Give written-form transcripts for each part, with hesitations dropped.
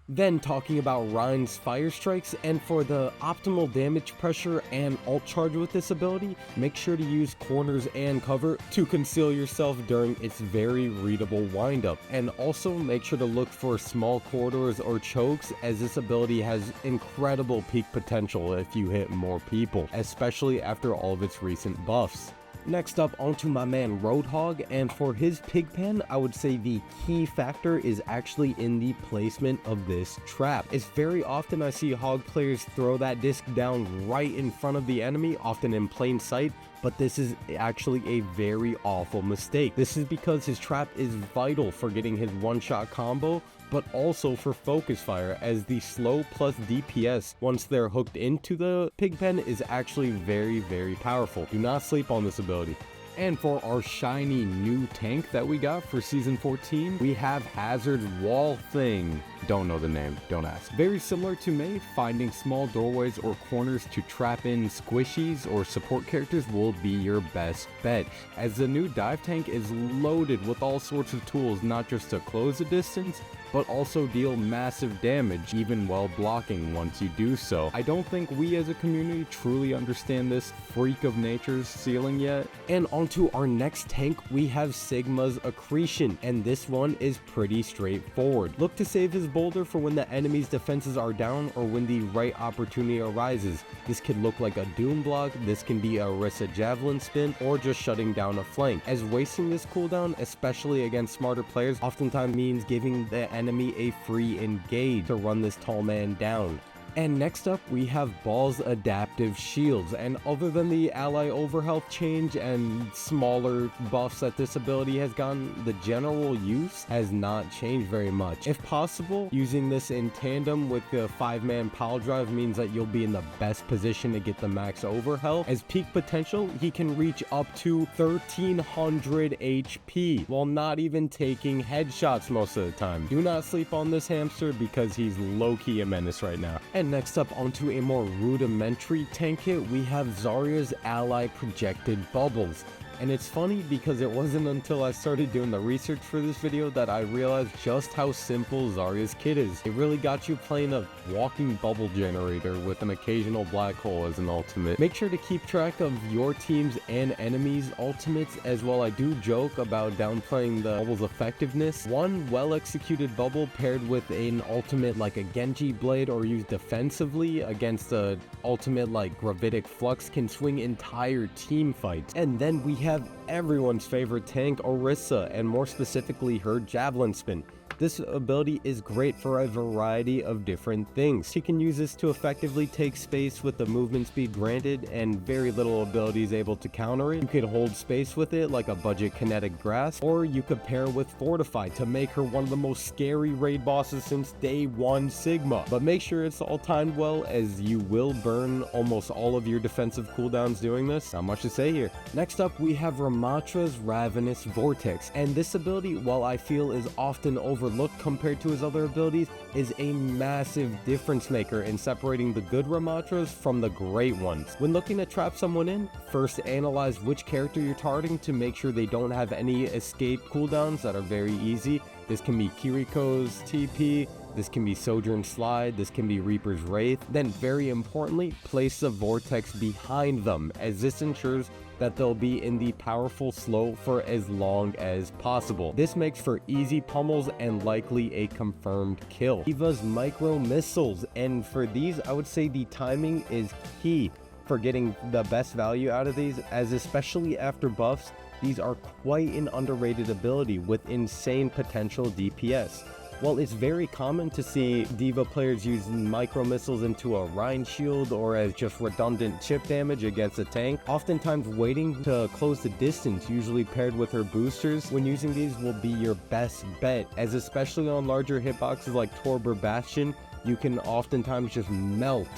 Then talking about Rein's fire strikes, and for the optimal damage pressure and ult charge with this ability, make sure to use corners and cover to conceal yourself during its very readable windup. And also make sure to look for small corridors or chokes, as this ability has incredible peak potential if you hit more people, especially after all of its recent buffs. Next up, onto my man Roadhog, and for his pigpen, I would say the key factor is actually in the placement of this trap. It's very often I see Hog players throw that disc down right in front of the enemy, often in plain sight, but this is actually a very awful mistake. This is because his trap is vital for getting his one-shot combo, but also for focus fire, as the slow plus DPS once they're hooked into the pigpen is actually very powerful. Do not sleep on this ability. And for our shiny new tank that we got for Season 14, we have Hazard's Wall Thing. Don't know the name, don't ask. Very similar to Mei, finding small doorways or corners to trap in squishies or support characters will be your best bet, as the new dive tank is loaded with all sorts of tools, not just to close the distance, but also deal massive damage even while blocking once you do so. I don't think we as a community truly understand this freak of nature's ceiling yet. And onto our next tank, we have Sigma's Accretion, and this one is pretty straightforward. Look to save his boulder for when the enemy's defenses are down or when the right opportunity arises. This could look like a Doom block, this can be a Orisa javelin spin, or just shutting down a flank, as wasting this cooldown, especially against smarter players, oftentimes means giving the enemy a free engage to run this tall man down. And next up, we have Ball's Adaptive Shields, and other than the ally overhealth change and smaller buffs that this ability has gotten, the general use has not changed very much. If possible, using this in tandem with the 5-man pile drive means that you'll be in the best position to get the max overhealth. As peak potential, he can reach up to 1300 HP while not even taking headshots most of the time. Do not sleep on this hamster because he's low-key a menace right now. And next up, onto a more rudimentary tank hit, we have Zarya's ally Projected Bubbles. And it's funny because it wasn't until I started doing the research for this video that I realized just how simple Zarya's kit is. It really got you playing a walking bubble generator with an occasional black hole as an ultimate. Make sure to keep track of your team's and enemies' ultimates, as well. I do joke about downplaying the bubble's effectiveness. One well-executed bubble paired with an ultimate like a Genji blade or used defensively against a ultimate like Gravitic Flux can swing entire team fights. And then we have everyone's favorite tank, Orisa, and more specifically her javelin spin. This ability is great for a variety of different things. You can use this to effectively take space with the movement speed granted, and very little ability is able to counter it. You could hold space with it like a budget kinetic grasp, or you could pair with Fortify to make her one of the most scary raid bosses since day one Sigma. But make sure it's all timed well, as you will burn almost all of your defensive cooldowns doing this. Not much to say here. Next up, we have Ramattra's Ravenous Vortex, and this ability, while I feel is often overlooked compared to his other abilities, is a massive difference maker in separating the good Ramattras from the great ones. When looking to trap someone in, first analyze which character you're targeting to make sure they don't have any escape cooldowns that are very easy. This can be Kiriko's TP, this can be Sojourn's Slide, this can be Reaper's Wraith. Then very importantly, place the vortex behind them, as this ensures that they'll be in the powerful slow for as long as possible. This makes for easy pummels and likely a confirmed kill. Diva's micro missiles, and for these I would say the timing is key for getting the best value out of these, as especially after buffs, these are quite an underrated ability with insane potential DPS. While it's very common to see Diva players use micro missiles into a Rein shield or as just redundant chip damage against a tank, oftentimes waiting to close the distance, usually paired with her boosters when using these, will be your best bet, as especially on larger hitboxes like Torb or Bastion, you can oftentimes just melt.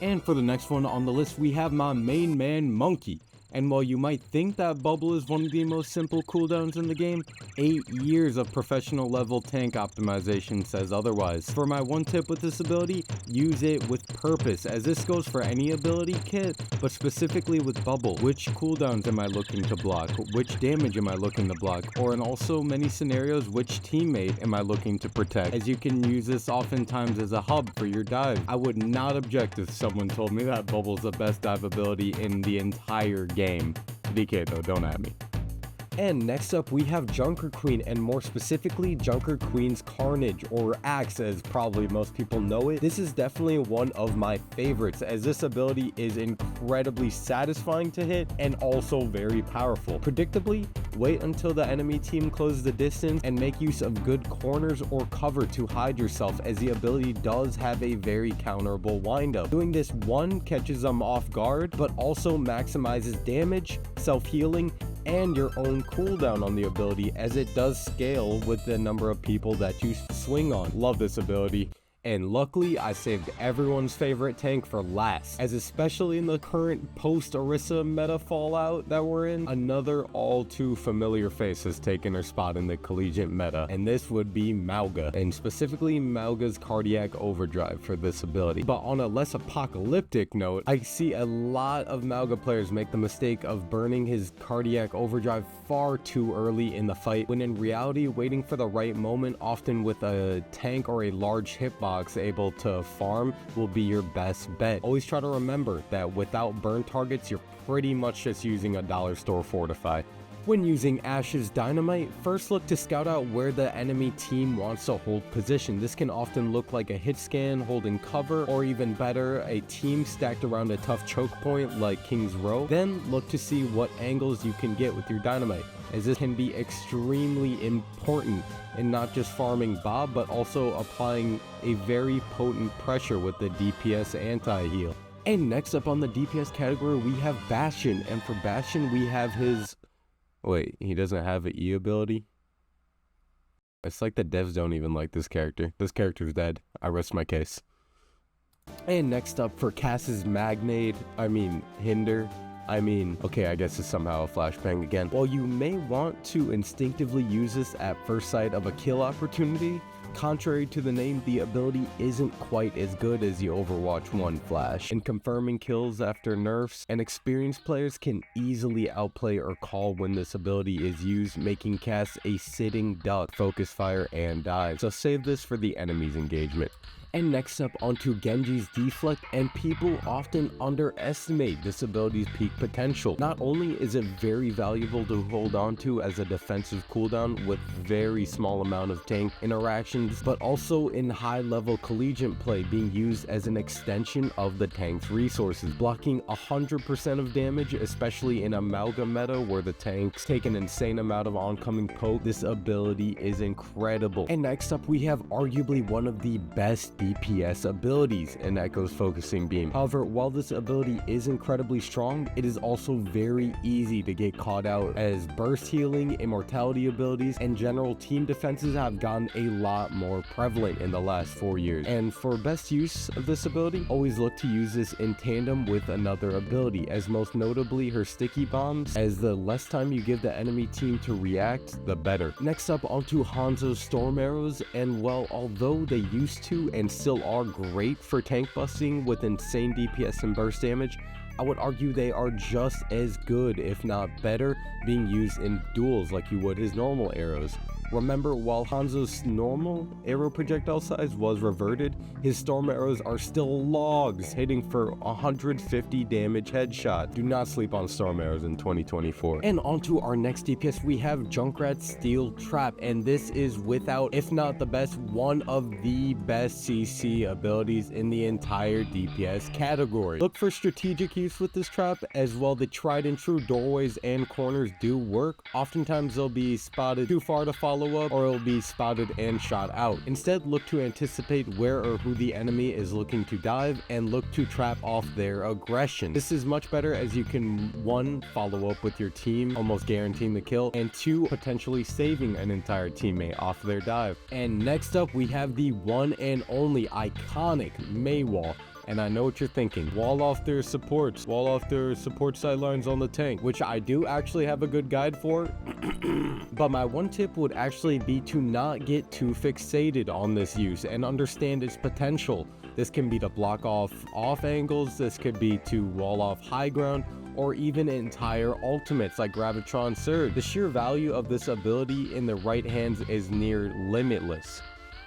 And for the next one on the list, we have my main man Monkey. And while you might think that bubble is one of the most simple cooldowns in the game, 8 years of professional level tank optimization says otherwise. For my one tip with this ability, use it with purpose, as this goes for any ability kit, but specifically with bubble. Which cooldowns am I looking to block? Which damage am I looking to block? Or in also many scenarios, which teammate am I looking to protect? As you can use this oftentimes as a hub for your dive. I would not object if someone told me that bubble's the best dive ability in the entire game. DK though, don't at me. And next up we have Junkrat Queen, and more specifically Junkrat Queen's Carnage, or Axe as probably most people know it. This is definitely one of my favorites, as this ability is incredibly satisfying to hit and also very powerful. Predictably, wait until the enemy team closes the distance and make use of good corners or cover to hide yourself, as the ability does have a very counterable windup. Doing this, one, catches them off guard, but also maximizes damage, self-healing, and your own cooldown on the ability, as it does scale with the number of people that you swing on. Love this ability. And luckily, I saved everyone's favorite tank for last, as especially in the current post-Orisa meta fallout that we're in, another all too familiar face has taken her spot in the collegiate meta, and this would be Mauga, and specifically Mauga's Cardiac Overdrive for this ability. But on a less apocalyptic note, I see a lot of Mauga players make the mistake of burning his Cardiac Overdrive far too early in the fight, when in reality, waiting for the right moment, often with a tank or a large hitbox able to farm, will be your best bet. Always try to remember that without burn targets, you're pretty much just using a dollar store fortify. When using Ashe's Dynamite, first look to scout out where the enemy team wants to hold position. This can often look like a hit scan holding cover, or even better, a team stacked around a tough choke point like King's Row. Then look to see what angles you can get with your Dynamite, as this can be extremely important in not just farming Bob, but also applying a very potent pressure with the DPS anti-heal. And next up on the DPS category, we have Bastion, and for Bastion we have his... Wait, he doesn't have an E ability? It's like the devs don't even like this character. This character's dead. I rest my case. And next up for Cass's Hinder. Okay, I guess it's somehow a flashbang again. While you may want to instinctively use this at first sight of a kill opportunity, contrary to the name, the ability isn't quite as good as the Overwatch 1 flash in confirming kills after nerfs, and experienced players can easily outplay or call when this ability is used, making Cass a sitting duck, focus fire, and dive. So save this for the enemy's engagement. And next up onto Genji's Deflect, and people often underestimate this ability's peak potential. Not only is it very valuable to hold on to as a defensive cooldown with very small amount of tank interactions, but also in high level collegiate play being used as an extension of the tank's resources, blocking 100% of damage, especially in a Mauga meta where the tanks take an insane amount of oncoming poke. This ability is incredible. And next up we have arguably one of the best DPS abilities in Echo's Focusing Beam. However, while this ability is incredibly strong, it is also very easy to get caught out, as burst healing, immortality abilities, and general team defenses have gotten a lot more prevalent in the last 4 years. And for best use of this ability, always look to use this in tandem with another ability, as most notably her sticky bombs, as the less time you give the enemy team to react, the better. Next up onto Hanzo's Storm Arrows, and well, although they used to and still are great for tank busting with insane DPS and burst damage, I would argue they are just as good, if not better, being used in duels like you would his normal arrows. Remember, while Hanzo's normal arrow projectile size was reverted, his storm arrows are still logs, hitting for 150 damage headshot. Do not sleep on storm arrows in 2024. And onto our next DPS, we have Junkrat's Steel Trap, and this is without, if not the best, one of the best CC abilities in the entire DPS category. Look for strategic use with this trap, as well the tried and true doorways and corners do work. Oftentimes they'll be spotted too far to follow up, or it'll be spotted and shot out. Instead, look to anticipate where or who the enemy is looking to dive, and look to trap off their aggression. This is much better, as you can 1, follow up with your team, almost guaranteeing the kill, and 2, potentially saving an entire teammate off their dive. And next up we have the one and only iconic Maywall. And I know what you're thinking, wall off their supports, wall off their support sidelines on the tank, which I do actually have a good guide for. But my one tip would actually be to not get too fixated on this use and understand its potential. This can be to block off angles, this could be to wall off high ground, or even entire ultimates like Gravitron Surge. The sheer value of this ability in the right hands is near limitless.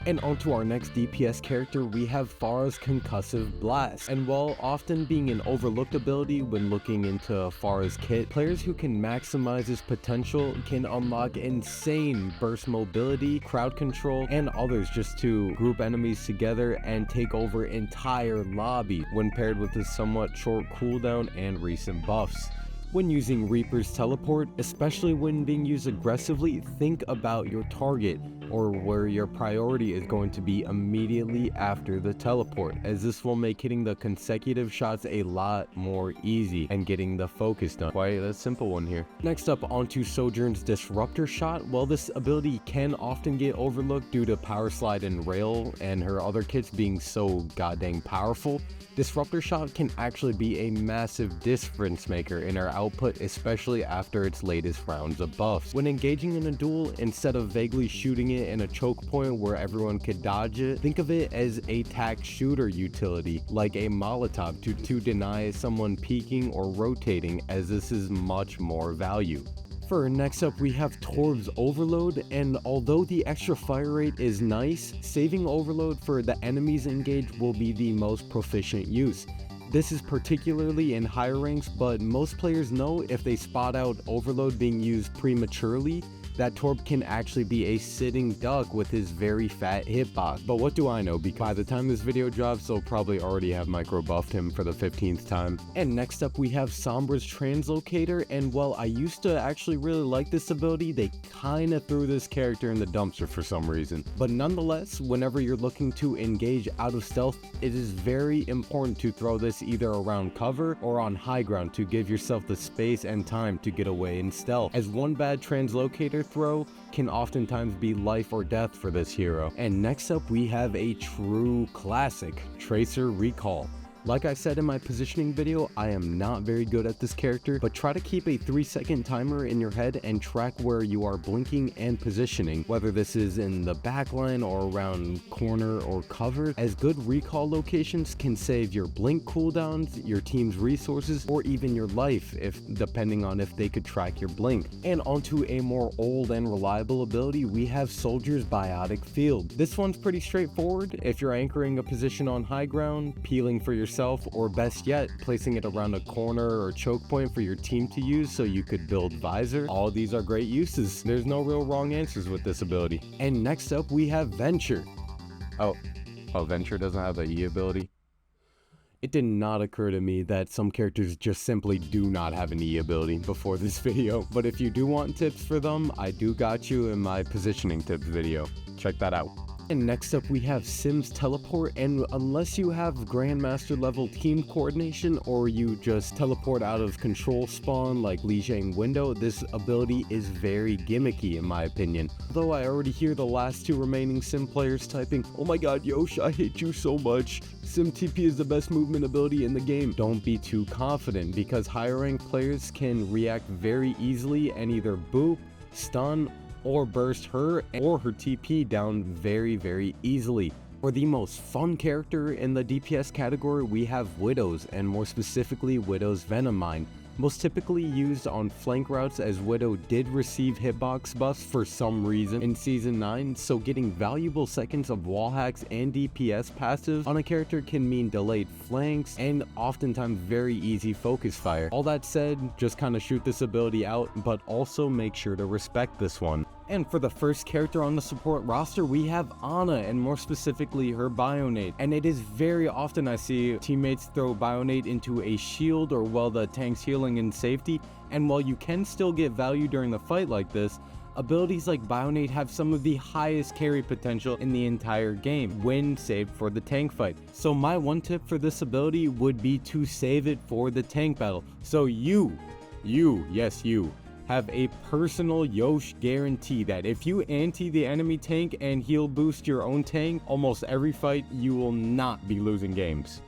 And onto our next DPS character, we have Pharah's Concussive Blast. And while often being an overlooked ability when looking into Pharah's kit, players who can maximize its potential can unlock insane burst mobility, crowd control, and others just to group enemies together and take over entire lobby when paired with a somewhat short cooldown and recent buffs. When using Reaper's teleport, especially when being used aggressively, think about your target or where your priority is going to be immediately after the teleport, as this will make hitting the consecutive shots a lot more easy and getting the focus done. Quite a simple one here. Next up, onto Sojourn's Disruptor Shot. While this ability can often get overlooked due to Power Slide and Rail and her other kits being so goddamn powerful, Disruptor Shot can actually be a massive difference maker in our output, especially after its latest rounds of buffs. When engaging in a duel, instead of vaguely shooting it in a choke point where everyone could dodge it, think of it as a tac shooter utility, like a Molotov to deny someone peeking or rotating, as this is much more value. Next up, we have Torb's Overload, and although the extra fire rate is nice, saving Overload for the enemies engaged will be the most proficient use. This is particularly in higher ranks, but most players know if they spot out Overload being used prematurely, that Torb can actually be a sitting duck with his very fat hitbox. But what do I know, because by the time this video drops, they'll probably already have micro buffed him for the 15th time. And next up, we have Sombra's Translocator, and while I used to actually really like this ability, they kinda threw this character in the dumpster for some reason. But nonetheless, whenever you're looking to engage out of stealth, it is very important to throw this either around cover or on high ground to give yourself the space and time to get away in stealth, as one bad Translocator throw can oftentimes be life or death for this hero. And next up, we have a true classic, Tracer Recall. Like I said in my positioning video, I am not very good at this character, but try to keep a 3-second timer in your head and track where you are blinking and positioning, whether this is in the backline or around corner or cover, as good recall locations can save your blink cooldowns, your team's resources, or even your life, depending on if they could track your blink. And onto a more old and reliable ability, we have Soldier's Biotic Field. This one's pretty straightforward. If you're anchoring a position on high ground, peeling for your or best yet, placing it around a corner or choke point for your team to use so you could build visor. All of these are great uses. There's no real wrong answers with this ability. And next up, we have Venture. Oh, Venture doesn't have the E ability? It did not occur to me that some characters just simply do not have an E ability before this video, but if you do want tips for them, I do got you in my positioning tips video. Check that out. And next up, we have Sim's Teleport, and unless you have Grandmaster level team coordination or you just teleport out of control spawn like Lijiang Window, this ability is very gimmicky in my opinion. Though I already hear the last two remaining Sim players typing, "Oh my god, Yosh, I hate you so much. Sim TP is the best movement ability in the game." Don't be too confident, because higher ranked players can react very easily and either boop, stun, or burst her or her TP down very, very easily. For the most fun character in the DPS category, we have Widows, and more specifically Widow's Venom Mine. Most typically used on flank routes, as Widow did receive hitbox buffs for some reason in Season 9, so getting valuable seconds of wall hacks and DPS passive on a character can mean delayed flanks and oftentimes very easy focus fire. All that said, just kinda shoot this ability out, but also make sure to respect this one. And for the first character on the support roster, we have Ana, and more specifically her Bionate. And it is very often I see teammates throw Bionate into a shield or while the tank's healing in safety, and while you can still get value during the fight like this, abilities like Bionate have some of the highest carry potential in the entire game when saved for the tank fight. So my one tip for this ability would be to save it for the tank battle. So yes you, have a personal Yosh guarantee that if you anti the enemy tank and heal boost your own tank, almost every fight you will not be losing games.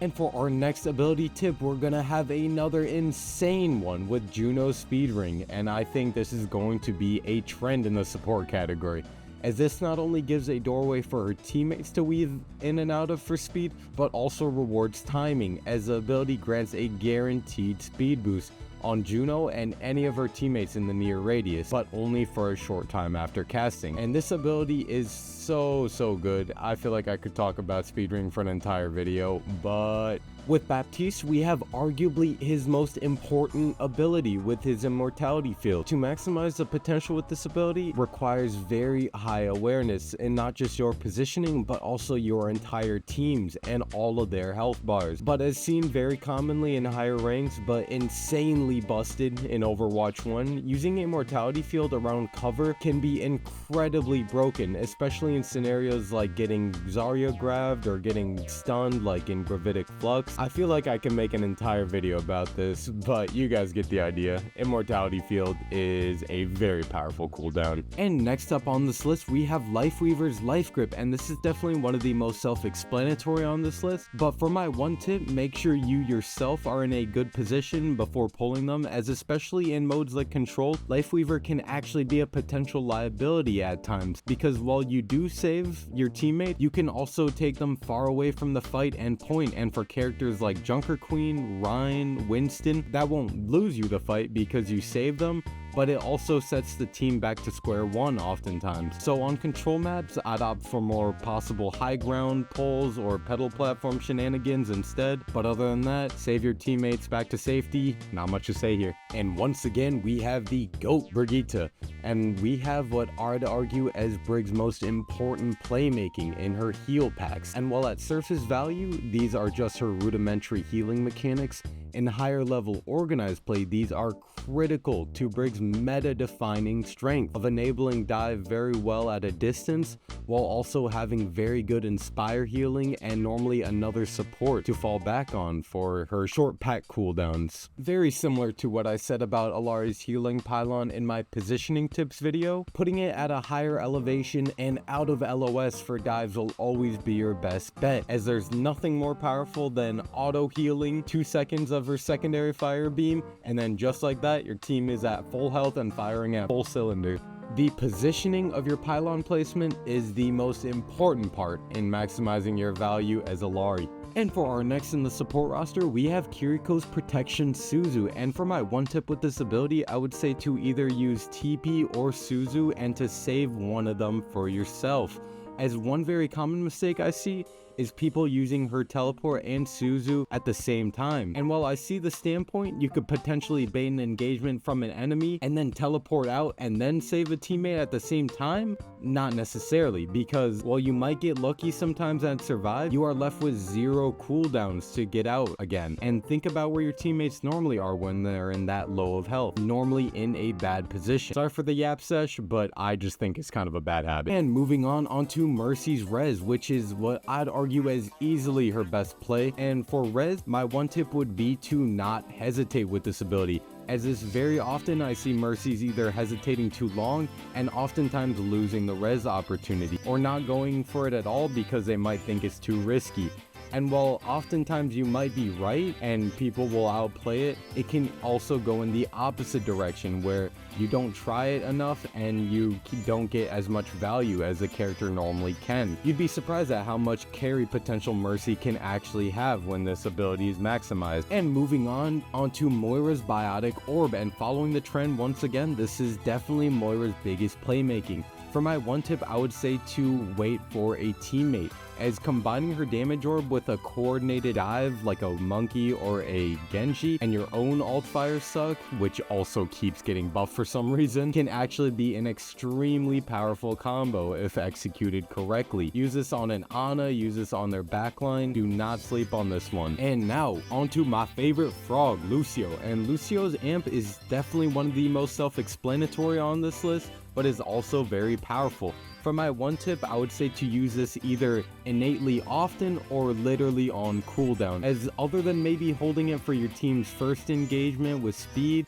And for our next ability tip, we're gonna have another insane one with Juno's speed ring, and I think this is going to be a trend in the support category, as this not only gives a doorway for her teammates to weave in and out of for speed, but also rewards timing, as the ability grants a guaranteed speed boost on Juno and any of her teammates in the near radius, but only for a short time after casting. And this ability is so good. I feel like I could talk about speed ring for an entire video, but with Baptiste, we have arguably his most important ability with his immortality field. To maximize the potential with this ability requires very high awareness in not just your positioning, but also your entire team's and all of their health bars. But as seen very commonly in higher ranks, but insanely busted in Overwatch 1, using immortality field around cover can be incredibly broken, especially in scenarios like getting Zarya grabbed or getting stunned like in Gravitic Flux. I feel like I can make an entire video about this, but you guys get the idea. Immortality field is a very powerful cooldown. And next up on this list, we have Lifeweaver's Life Grip, and this is definitely one of the most self-explanatory on this list. But for my one tip, make sure you yourself are in a good position before pulling them, as especially in modes like Control, Lifeweaver can actually be a potential liability at times, because while you do save your teammate, you can also take them far away from the fight and point, and for characters like Junkrat Queen, Rein, Winston, that won't lose you the fight because you saved them, but it also sets the team back to square one oftentimes. So on control maps, I'd opt for more possible high ground pulls or pedal platform shenanigans instead, but other than that, save your teammates back to safety, not much to say here. And once again, we have the GOAT Brigitte, and we have what I'd argue as Brig's most important playmaking in her heal packs. And while at surface value, these are just her rudimentary healing mechanics, in higher level organized play, these are critical to Brig's meta-defining strength of enabling dive very well at a distance, while also having very good inspire healing and normally another support to fall back on for her short pack cooldowns. Very similar to what I said about Illari's healing pylon in my positioning tips video, putting it at a higher elevation and out of LOS for dives will always be your best bet, as there's nothing more powerful than auto healing 2 seconds of her secondary fire beam, and then just like that, your team is at full health and firing at full cylinder. The positioning of your pylon placement is the most important part in maximizing your value as Illari. And for our next in the support roster, we have Kiriko's Protection Suzu, and for my one tip with this ability, I would say to either use TP or Suzu and to save one of them for yourself, as one very common mistake I see is people using her teleport and Suzu at the same time. And while I see the standpoint, you could potentially bait an engagement from an enemy and then teleport out and then save a teammate at the same time, not necessarily, because while you might get lucky sometimes and survive, you are left with 0 cooldowns to get out again. And think about where your teammates normally are when they're in that low of health, normally in a bad position. Sorry for the yap sesh, but I just think it's kind of a bad habit. And moving on onto Mercy's res, which is what I'd argue as easily her best play. And for res, my one tip would be to not hesitate with this ability, as this very often I see Mercy's either hesitating too long and oftentimes losing the res opportunity, or not going for it at all because they might think it's too risky. And while oftentimes you might be right and people will outplay it, it can also go in the opposite direction where you don't try it enough and you don't get as much value as a character normally can. You'd be surprised at how much carry potential Mercy can actually have when this ability is maximized. And moving on onto Moira's Biotic Orb, and following the trend once again, this is definitely Moira's biggest playmaking. For my one tip, I would say to wait for a teammate, as combining her damage orb with a coordinated dive like a monkey or a Genji and your own alt fire suck, which also keeps getting buffed for some reason, can actually be an extremely powerful combo if executed correctly. Use this on an Ana, use this on their backline, do not sleep on this one. And now onto my favorite frog, Lucio, and Lucio's amp is definitely one of the most self-explanatory on this list, but is also very powerful. For my one tip, I would say to use this either innately often or literally on cooldown, as other than maybe holding it for your team's first engagement with speed,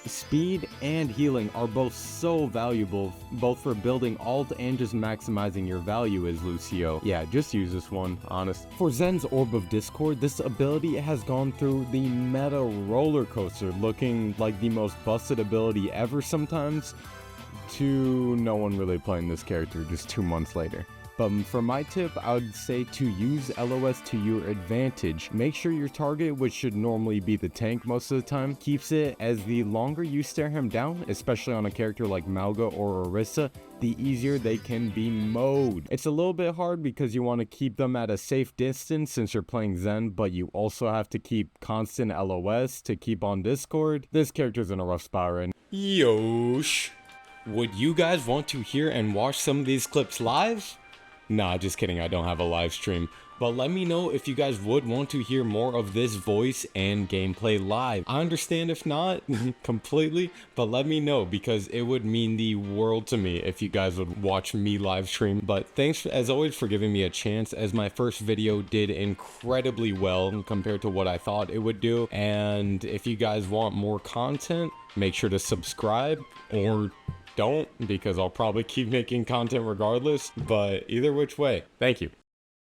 speed and healing are both so valuable, both for building ult and just maximizing your value as Lucio. Yeah, just use this one, honest. For Zen's Orb of Discord, this ability has gone through the meta roller coaster, looking like the most busted ability ever sometimes, to no one really playing this character just 2 months later. But for my tip, I would say to use LOS to your advantage. Make sure your target, which should normally be the tank most of the time, keeps it, as the longer you stare him down, especially on a character like Mauga or Orisa, the easier they can be mowed. It's a little bit hard because you want to keep them at a safe distance since you're playing Zen, but you also have to keep constant LOS to keep on Discord. This character's in a rough spot right now. YOSH! Would you guys want to hear and watch some of these clips live? Nah, just kidding, I don't have a live stream. But let me know if you guys would want to hear more of this voice and gameplay live. I understand if not, completely, but let me know because it would mean the world to me if you guys would watch me live stream. But thanks as always for giving me a chance, as my first video did incredibly well compared to what I thought it would do. And if you guys want more content, make sure to subscribe, or don't, because I'll probably keep making content regardless. But either which way, thank you.